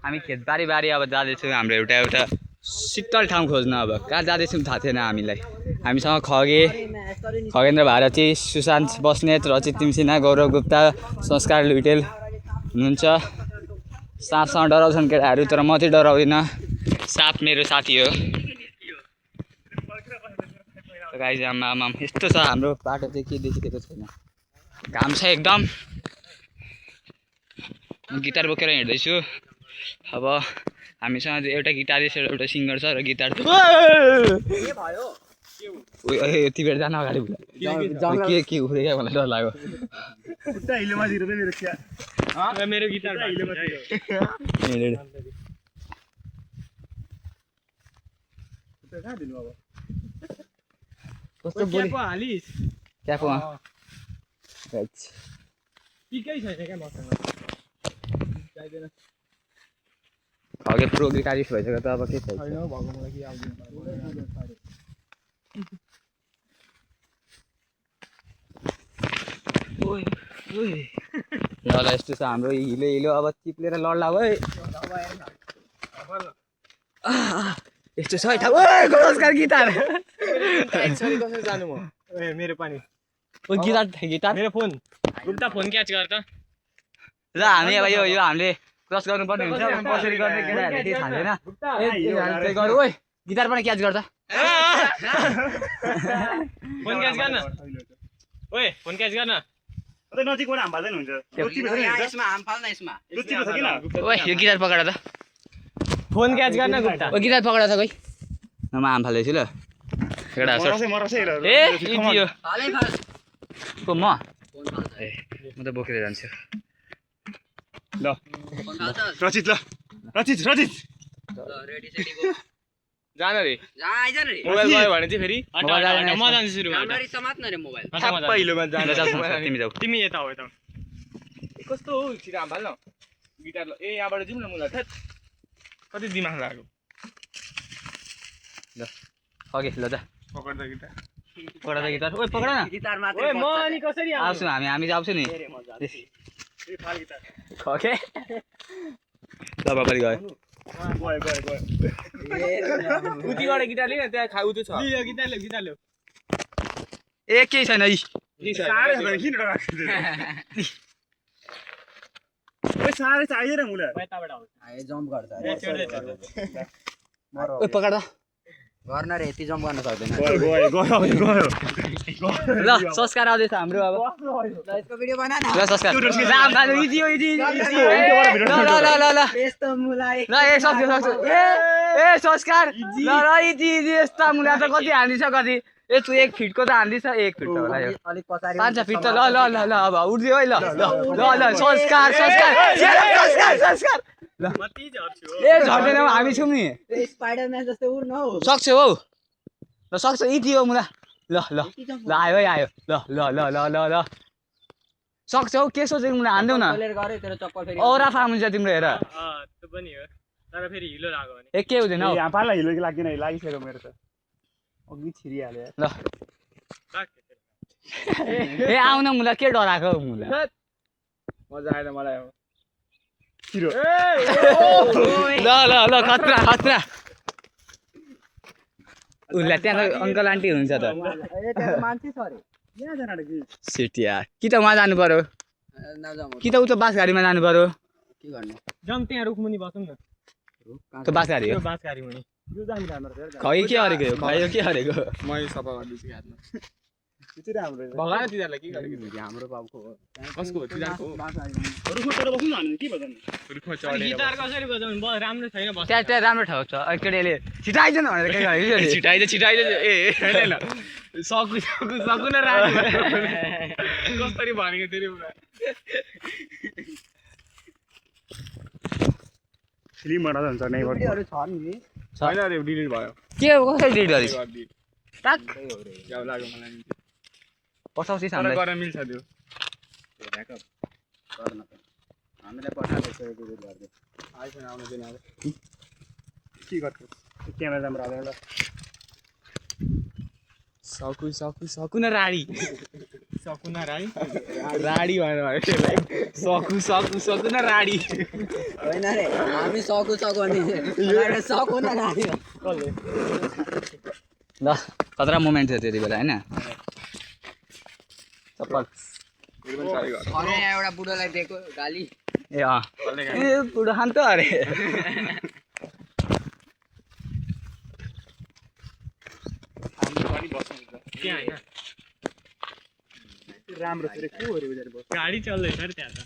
हामी खेतबारी अब जाँदैछौँ हाम्रो एउटा शीतल ठाउँ खोज्न। अब कहाँ जाँदैछौँ थाहा थिएन हामीलाई। हामीसँग खगेन्द्र भारती, सुशान्त बस्नेत, रचित तिमसिना, गौरव गुप्ता, संस्कार लुइटेल हुनुहुन्छ। साँपसँग डराउँछन् केटाहरू, तर म चाहिँ डराउँदिनँ। साँप मेरो साथी हो। गाइज आमा यस्तो छ हाम्रो बाटो चाहिँ, के देखिएको छैन, घाम छ एकदम। गिटार बोकेर हिँड्दैछु। अब हामीसँग एउटा गिटारिस्ट एउटा सिङ्गर छ र गिटार यति बेर जान अगाडि के उफ्रे क्या, मलाई डर लाग्यो। मेरो गिटार कस्तो बोली क्याप खगे प्रो गिटारिस्ट भइसक्यो त अब के छ। ल यस्तो छ हाम्रो हिलो अब चिप्लेर लड्ला है। यस्तो छ नमस्कार गिटार जानु म मेरो पानी गिटार मेरो फोन गुप्ता फोन क्याच गर त। ल हामी अब यो हामीले क्रस गर्नुपर्ने हुन्छ। कसरी गर्ने केटाहरूले केही थाल्दैन। गरौँ है, गिटार पनि क्याच गर्छ। फोन क्याच गर्न ओए, फोन क्याच गर्न। नजिकबाट हाम फाल्दैन हुन्छ। ओए यो गिटार पक्रा त, फोन क्याच गर्न गुप्ता। ओ गिटार पक्रा त कोही। म हाम फाल्दैछु ल केटा। ए इति हो को म ए म त बोकेर जान्छु। ल रचित जान रे मोबाइल गयो भने चाहिँ फेरि म जान्छु सुरुमा। पहिलोमा तिमी जाऊ। तिमी यता हो यता कस्तो हो छिरा हाम फाल्न गिटार। ए यहाँबाट जाउँ न मुला। कति दिमाग लाग्यो। ल अघि ल जा पकड त गिटार। ओए पक्रा न गिटार ओए म अनि कसरी आउँछु हामी जाउँछु नि। खगे तपाईँ पनि गयो। उतिबाट गिटार लिन, त्यहाँ खाउ छ। लियो गिटार ल्याऊ। ए केही छैन यी साह्रै चाहिएर मुला जम्प गर्छ ओए पक्रा त गर्न रे, यति जम्प गर्न सक्दैन। ल संस्कार आउँदैछ हाम्रो। अब यसको भिडियो बना न। ल संस्कार राम खानु इजी ल यस्तो मुलाई ल ए सक्छु ए संस्कार ल इजी यस्ता मुला त कति हान्दिछ कति। ए तँ 1 फिटको त हान्दिछ। 1 फिट त होला यो, अलिक पछाडि 5 फिट त ल अब उठ्दियो है। ल संस्कार ल ए झर्दैन हामी छौँ नि। स्पाइडरम्यान जस्तै उड्न हौ। सक्छौ हौ ल सक्छ इति हो मुला। ल आयो है आयो। ल सक्छौ के सोचेको मुला हान्देऊ न। गरे तेरो चप्पल फेरि औरा फार्म हुन्छ तिम्रो हेर। त्यो पनि हो तर फेरि हिलो लाग्यो भने ए के हुँदैन हौ। यहाँ पाल्ला हिलो कि लाग्दैन लागिसक्यो मेरो त अघि छिरिहाल्यो। ल ए आउन मुला के डराएको मुला। मजा आएन मलाई। ल खतरा उसलाई त्यहाँ अङ्कल आन्टी हुन्छ त। मान्छे छ अरे सिटिया कि त उहाँ जानु पर्यो कि त उता बास गाडीमा जानु पर्यो। के गर्ने जम त्यहाँ रुखमुनि बसौँ न। त्यो बास गाडी हो। बास गाडी मुनि खै के हरेको यो खै के हरेको। म सफा गर्दैछु हातमा। त्यो राम्रो भगाएर तिनीहरूलाई के गरेको। हाम्रो बाबुको हो। कसको हो तिनीहरूको। रुखमा चढेर बस्नु न हामी के भन्छ रुखमा चढेर गिटार कसरी बजाउनु बस राम्रो छैन बस। त्यहाँ राम्रो ठाउँ छ। एकचोटि छिटाइज न भनेर के गरेको छिटाइज ए हैन सकु न रानी कसरी भनेको तेरो पुरा फिल्म बनाउँदा हुन्छ नै भिडियोहरु छ नि। छैन रे डिलिट भयो। के कसरी डिलिट गरिस् टाक याउ लाग्यो मलाई। पठाउँछिस् तर हामीलाई गर्न मिल्छ त्यो। ब्याकअप गर्न हामीलाई पठाएको छ एक भिडियो गर्दै। आइफोन आउन दिनु अब के गर्छ क्यामेरा राम्रो हालेर ल सकु न राडी सकुना राई राडी भनेर त्यसलाई सकु सकु सकु न राडी होइन रे हामी सकु सकु नि सकु न राडी ल खतरा मोमेन्ट थियो त्यति बेला होइन चप्पल अरे एउटा बुढोलाई दिएको गाली ए अँ ए बुढो खान्छ अरे राम्रो छ रे के हो रे गाडी चल्दैछ अरे त्यहाँ त